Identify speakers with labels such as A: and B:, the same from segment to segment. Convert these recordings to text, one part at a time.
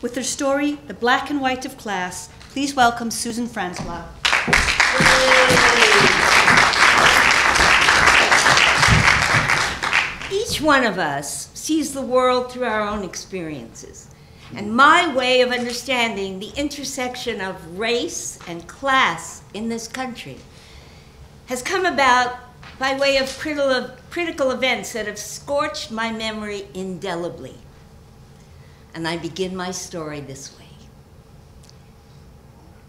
A: With her story, The Black and White of Class, please welcome Susan Franzblau.
B: Each one of us sees the world through our own experiences. And my way of understanding the intersection of race and class in this country has come about by way of critical events that have scorched my memory indelibly. And I begin my story this way.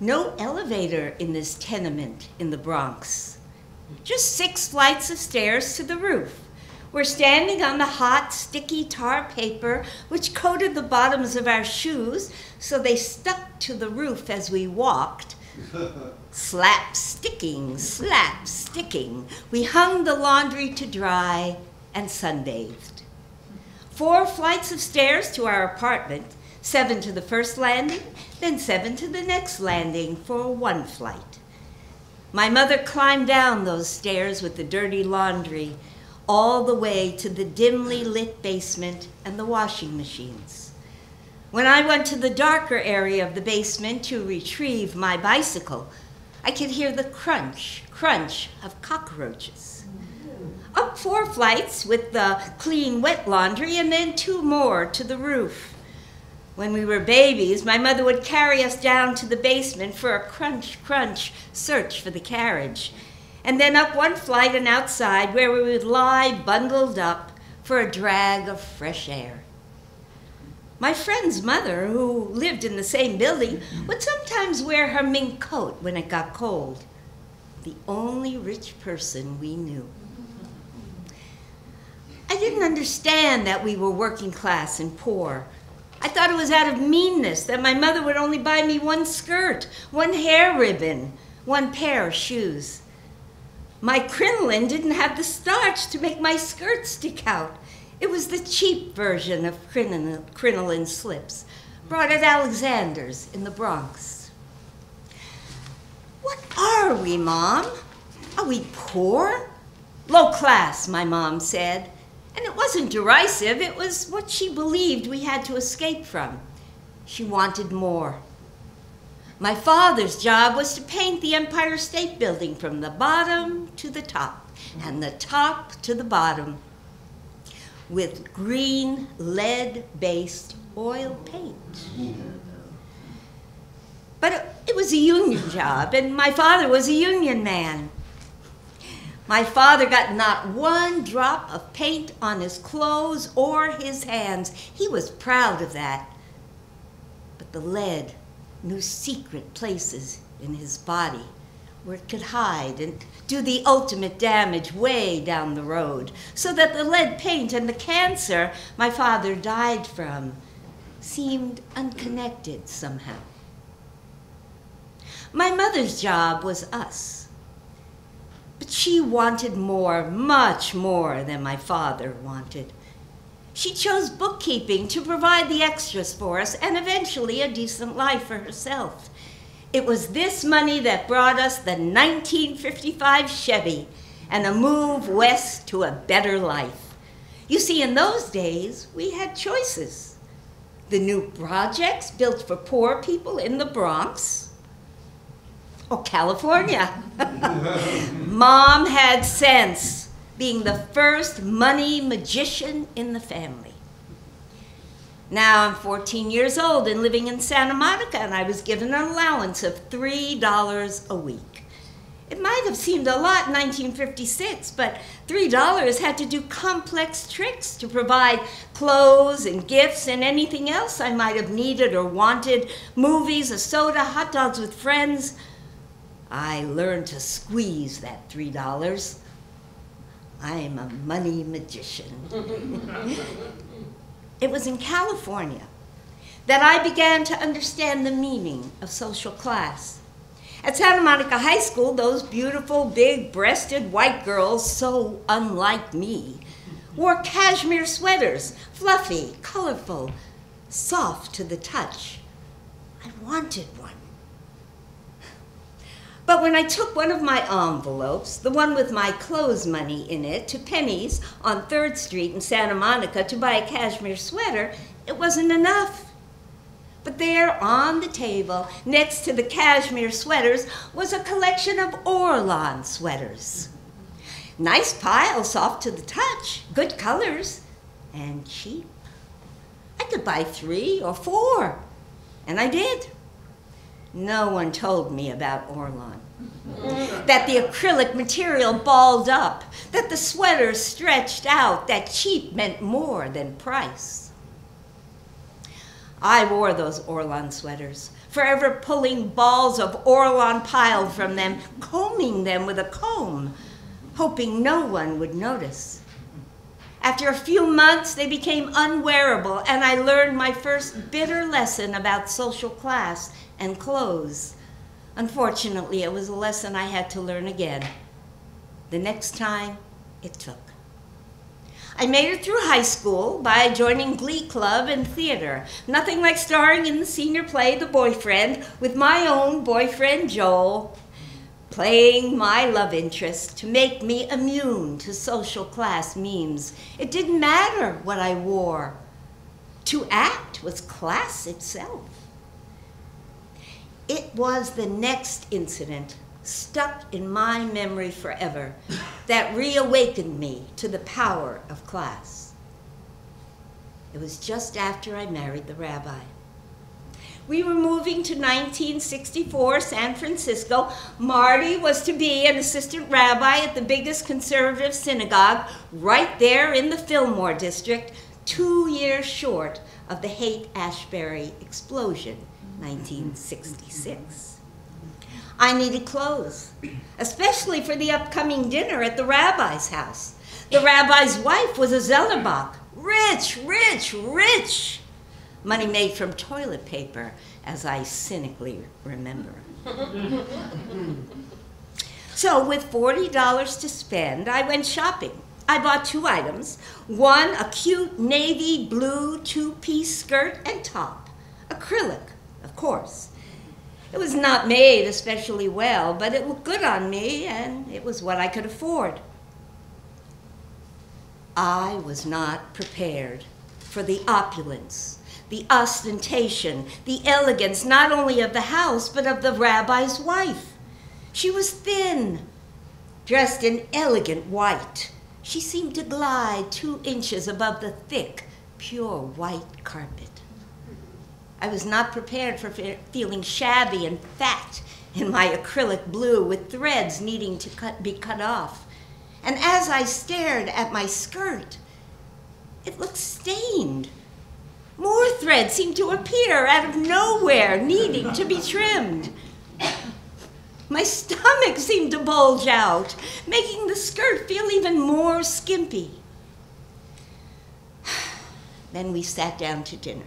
B: No elevator in this tenement in the Bronx. Just 6 flights of stairs to the roof. We're standing on the hot, sticky tar paper which coated the bottoms of our shoes so they stuck to the roof as we walked. Slap sticking, we hung the laundry to dry and sunbathed. 4 flights of stairs to our apartment, 7 to the first landing, then 7 to the next landing for 1 flight. My mother climbed down those stairs with the dirty laundry all the way to the dimly lit basement and the washing machines. When I went to the darker area of the basement to retrieve my bicycle, I could hear the crunch of cockroaches. Up 4 flights with the clean, wet laundry, and then 2 more to the roof. When we were babies, my mother would carry us down to the basement for a crunch search for the carriage, and then up 1 flight and outside where we would lie bundled up for a drag of fresh air. My friend's mother, who lived in the same building, would sometimes wear her mink coat when it got cold. The only rich person we knew. I didn't understand that we were working class and poor. I thought it was out of meanness that my mother would only buy me 1 skirt, 1 hair ribbon, 1 pair of shoes. My crinoline didn't have the starch to make my skirt stick out. It was the cheap version of crinoline slips, brought at Alexander's in the Bronx. What are we, Mom? Are we poor? Low class, my mom said. And it wasn't derisive, it was what she believed we had to escape from. She wanted more. My father's job was to paint the Empire State Building from the bottom to the top, and the top to the bottom, with green lead-based oil paint. But it was a union job, and my father was a union man. My father got not 1 drop of paint on his clothes or his hands. He was proud of that. But the lead knew secret places in his body where it could hide and do the ultimate damage way down the road, so that the lead paint and the cancer my father died from seemed unconnected somehow. My mother's job was us. But she wanted more, much more than my father wanted. She chose bookkeeping to provide the extras for us and eventually a decent life for herself. It was this money that brought us the 1955 Chevy and a move west to a better life. You see, in those days, we had choices. The new projects built for poor people in the Bronx, or California. Mom had sense, being the first money magician in the family. Now I'm 14 years old and living in Santa Monica, and I was given an allowance of $3 a week. It might have seemed a lot in 1956, but $3 had to do complex tricks to provide clothes and gifts and anything else I might have needed or wanted, movies, a soda, hot dogs with friends. I learned to squeeze that $3. I'm a money magician. It was in California that I began to understand the meaning of social class. At Santa Monica High School, those beautiful, big-breasted white girls, so unlike me, wore cashmere sweaters, fluffy, colorful, soft to the touch. I wanted one. But when I took one of my envelopes, the one with my clothes money in it, to Penny's on 3rd Street in Santa Monica to buy a cashmere sweater, it wasn't enough. But there on the table, next to the cashmere sweaters, was a collection of Orlan sweaters. Nice pile, soft to the touch, good colors, and cheap. I could buy 3 or 4, and I did. No one told me about Orlan. That the acrylic material balled up, that the sweaters stretched out, that cheap meant more than price. I wore those Orlan sweaters, forever pulling balls of Orlan piled from them, combing them with a comb, hoping no one would notice. After a few months, they became unwearable, and I learned my first bitter lesson about social class and clothes. Unfortunately, it was a lesson I had to learn again. The next time, it took. I made it through high school by joining Glee Club and theater. Nothing like starring in the senior play, The Boyfriend, with my own boyfriend, Joel, playing my love interest to make me immune to social class memes. It didn't matter what I wore. To act was class itself. It was the next incident, stuck in my memory forever, that reawakened me to the power of class. It was just after I married the rabbi. We were moving to 1964 San Francisco. Marty was to be an assistant rabbi at the biggest conservative synagogue right there in the Fillmore district, 2 years short of the Haight-Ashbury explosion, 1966. I needed clothes, especially for the upcoming dinner at the rabbi's house. The rabbi's wife was a Zellerbach, rich, rich, rich. Money made from toilet paper, as I cynically remember. So with $40 to spend, I went shopping. I bought 2 items. One, a cute navy blue 2-piece skirt and top, acrylic, of course. It was not made especially well, but it looked good on me, and it was what I could afford. I was not prepared for the opulence, the ostentation, the elegance, not only of the house, but of the rabbi's wife. She was thin, dressed in elegant white. She seemed to glide 2 inches above the thick, pure white carpet. I was not prepared for feeling shabby and fat in my acrylic blue with threads needing to be cut off. And as I stared at my skirt, it looked stained. More threads seemed to appear out of nowhere, needing to be trimmed. My stomach seemed to bulge out, making the skirt feel even more skimpy. Then we sat down to dinner.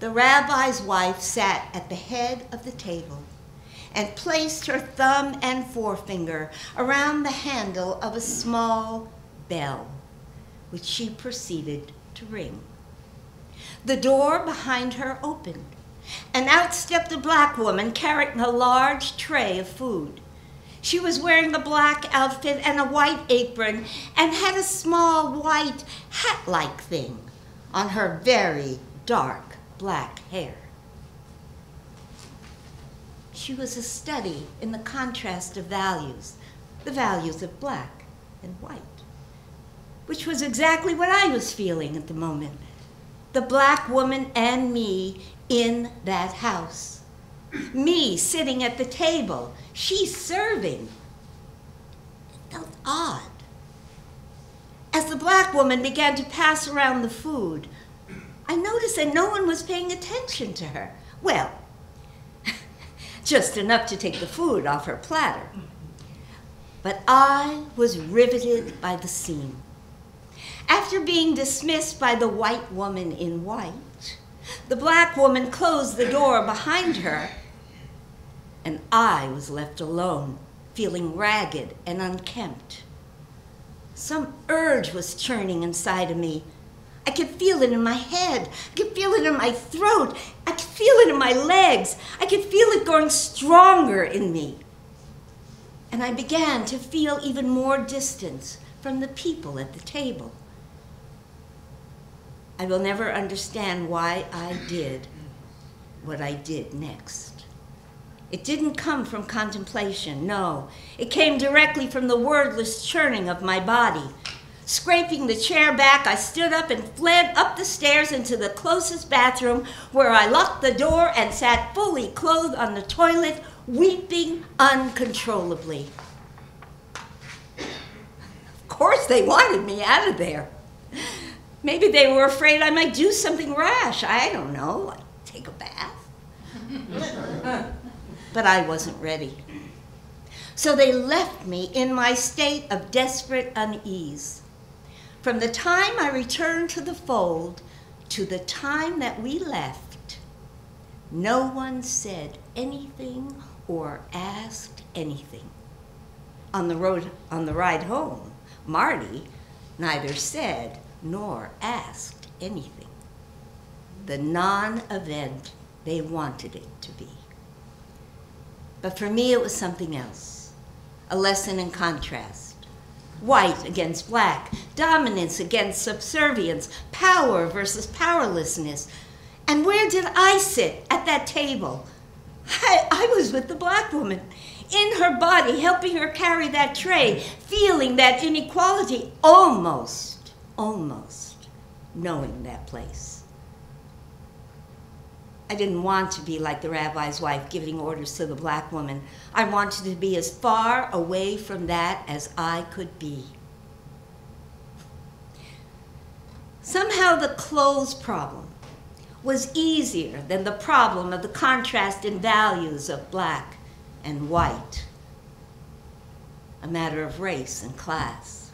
B: The rabbi's wife sat at the head of the table and placed her thumb and forefinger around the handle of a small bell, which she proceeded to ring. The door behind her opened, and out stepped a black woman carrying a large tray of food. She was wearing a black outfit and a white apron and had a small white hat-like thing on her very dark black hair. She was a study in the contrast of values, the values of black and white, which was exactly what I was feeling at the moment. The black woman and me in that house. Me sitting at the table, she serving. It felt odd. As the black woman began to pass around the food, I noticed that no one was paying attention to her. Well, just enough to take the food off her platter. But I was riveted by the scene. After being dismissed by the white woman in white, the black woman closed the door behind her, and I was left alone, feeling ragged and unkempt. Some urge was churning inside of me. I could feel it in my head. I could feel it in my throat. I could feel it in my legs. I could feel it growing stronger in me. And I began to feel even more distance from the people at the table. I will never understand why I did what I did next. It didn't come from contemplation, no. It came directly from the wordless churning of my body. Scraping the chair back, I stood up and fled up the stairs into the closest bathroom, where I locked the door and sat fully clothed on the toilet, weeping uncontrollably. Of course they wanted me out of there. Maybe they were afraid I might do something rash. I don't know, like take a bath. But I wasn't ready. So they left me in my state of desperate unease. From the time I returned to the fold to the time that we left, no one said anything or asked anything. On the ride home, Marty neither said nor asked anything. The non-event they wanted it to be. But for me, it was something else, a lesson in contrast. White against black, dominance against subservience, power versus powerlessness. And where did I sit at that table? I was with the black woman, in her body, helping her carry that tray, feeling that inequality, almost knowing that place. I didn't want to be like the rabbi's wife giving orders to the black woman. I wanted to be as far away from that as I could be. Somehow the clothes problem was easier than the problem of the contrast in values of black and white, a matter of race and class.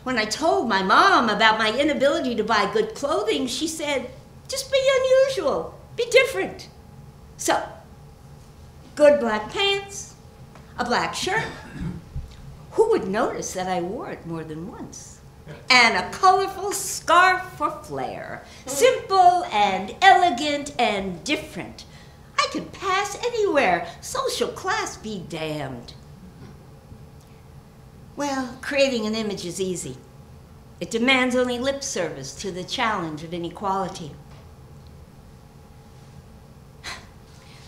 B: When I told my mom about my inability to buy good clothing, she said, just be unusual. Be different. So, good black pants, a black shirt. Who would notice that I wore it more than once? And a colorful scarf for flair. Simple and elegant and different. I could pass anywhere. Social class be damned. Well, creating an image is easy. It demands only lip service to the challenge of inequality.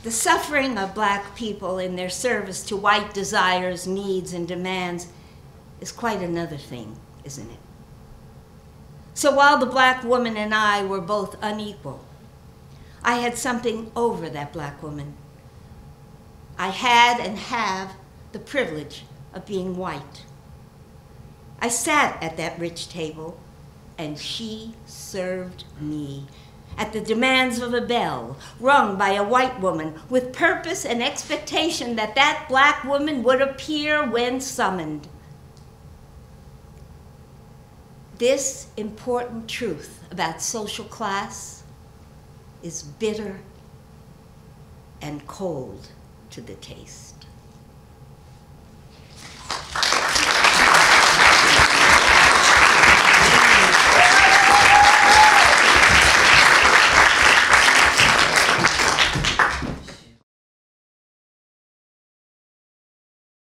B: The suffering of black people in their service to white desires, needs, and demands is quite another thing, isn't it? So while the black woman and I were both unequal, I had something over that black woman. I had and have the privilege of being white. I sat at that rich table, and she served me at the demands of a bell rung by a white woman with purpose and expectation that that black woman would appear when summoned. This important truth about social class is bitter and cold to the taste.